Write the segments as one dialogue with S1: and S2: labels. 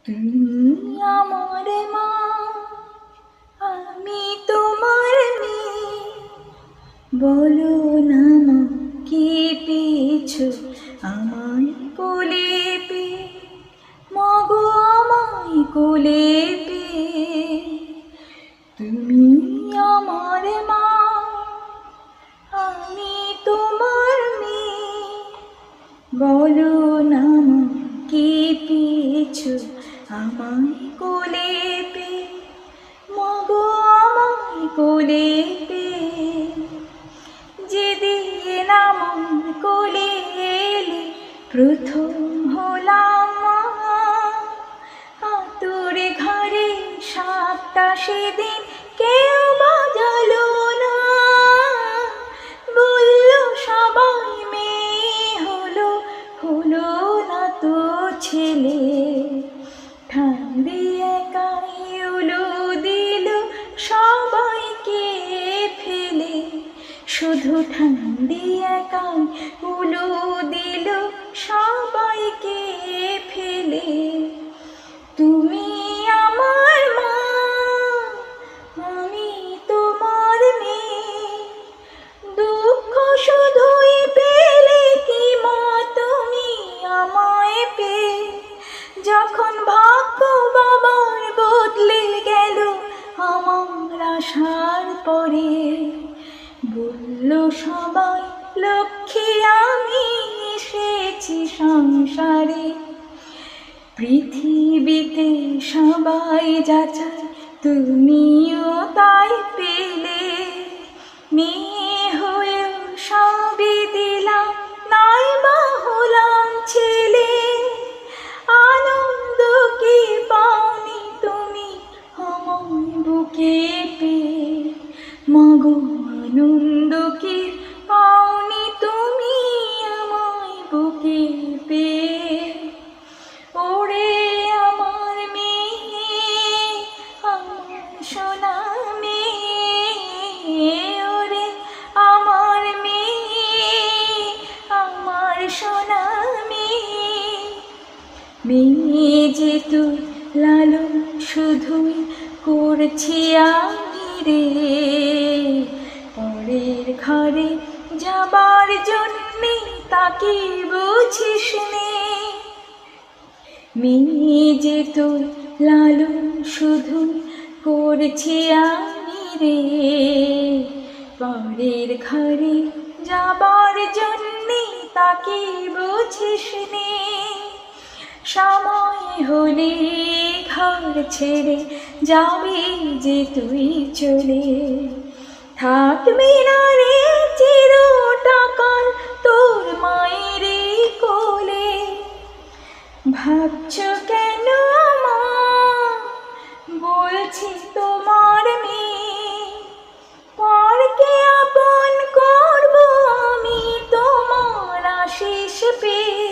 S1: তুমি আমার মা, আমি তোমার মেয়ে। বলো না মা, কি পেয়েছো আমায় কোলে পেয়ে? মাগো আমায় কোলে পেয়ে। তুমি আমার মা, আমি তোমার মেয়ে। বলো না মা, কি পেয়েছো আমায় কোলে পেয়ে? মাগো আমায় কোলে পেয়ে। যেদিন আমার কোলে এলে প্রথম হলাম মা, আতুরে ঘরে সাতটা সেদিন কেউ বাজালো না। বললো সবাই মেয়ে হলো, হলো না তো ছেলে। ঠান্ডি একাই উলু দিল সবাইকে ফেলে। শুধু ঠান্ডি একাই উলু দিল সবাইকে ফেলে। তুমি আমার মা, আমি তোমার মেয়ে। দুঃখ শুধুই পেলে কি মা তুমি আমায় পেয়ে? যখন ভাগ্য বাবার বদলে গেল আমার আসার পরে, বলল সবাই লক্ষ্মী আমি এসেছি সংসারে। পৃথিবীতে সবাই যাচাই, তুমিও তাই পেলে। মেয়ে হয়েও সবই দিলাম, নাই বা হলাম ছেলে। আনন্দ কি পাওনি তুমি আমায় বুকে পেয়ে? মাগো আনন্দ কি পাওনি তুমি আমায় বুকে পেয়ে? ওরে আমার মেয়ে, আমার সোনা মেয়ে। ওরে আমার মেয়ে, আমার সোনা মেয়ে। মেয়ে যে তুই লালন শুধুই করছি আমি রে, পরের ঘরে যাবার জন্যে তাকে বুঝিস নে। মেয়ে যে তুই লালন শুধুই করছি আমি রে, পরের ঘরে যাবার জন্যে তাকে বুঝিস নে। সময় হলে ঘর ছেড়ে যাবি যে তুই চলে, থাকবি না রে চিরটাকাল তোর মায়ের কোলে। ভাবছো কেন মা, বলছি তোমার মেয়ে। পরকে আপন করবো আমি তোমার আশিস পেয়ে।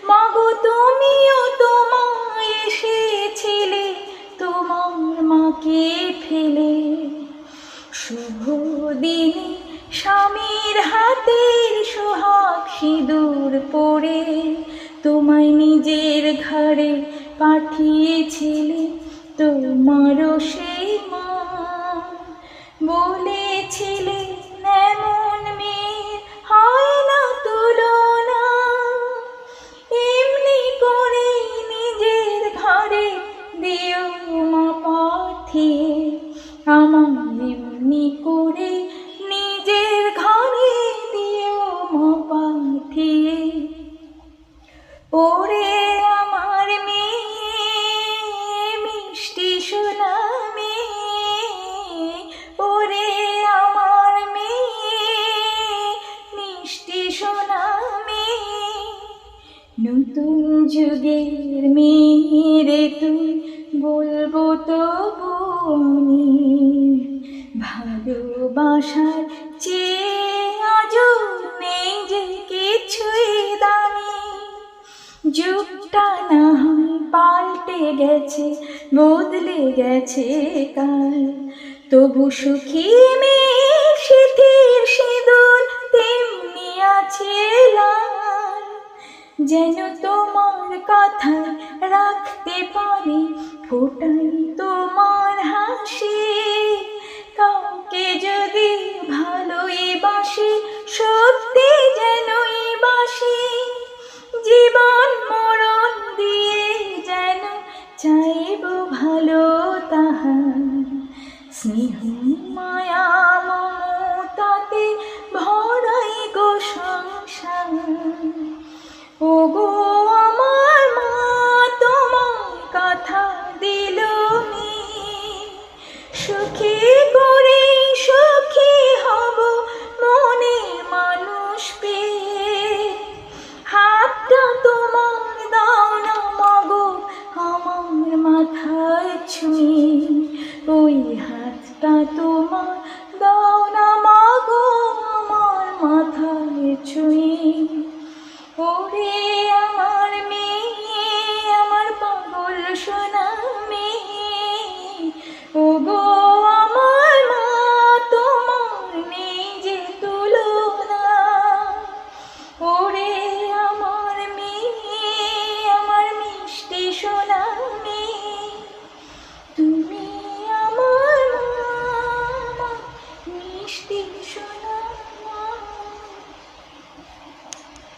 S1: মাগো তুমিও তোমায় এসেছিলে তোমার মাকে ফেলে। শুভ দিনে স্বামীর হাতের সোহাগ সিঁদুর পরে তোমায় নিজের ঘরে পাঠিয়েছিলে তোমারও সেই মা। বলেছিলে এমন মেয়ে হয় না তুলনা, এমনি করে নিজের ঘরে দিও মা পাঠিয়ে। আমায় এমনি করে নিজের ঘরে দিও মা পাঠিয়ে। ওরে আমার মেয়ে, মিষ্টি সোনা মেয়ে। ওরে আমার মেয়ে, মিষ্টি সোনা মেয়ে। নতুন যুগের মেয়ে রে তুই, বলবো তবু আমি। ভালোবাসার চেয়ে আজও নেই যে কিছুই দামি। যুগটা না হয় পাল্টে গেছে, বদলে গেছে কাল, তবু সুখী মেয়ে সিঁথির সিঁদুর তেমনি আছে লাল। যেন তোমার কথায় রাখতে পারি ফোটাই তোমার হাসি। কাউকে যদি ভালোই বাসি সত্যি যেনই বাসি, জীবন মরণ দিয়ে যেন চাইব ভালো তাহার স্নেহ মায়া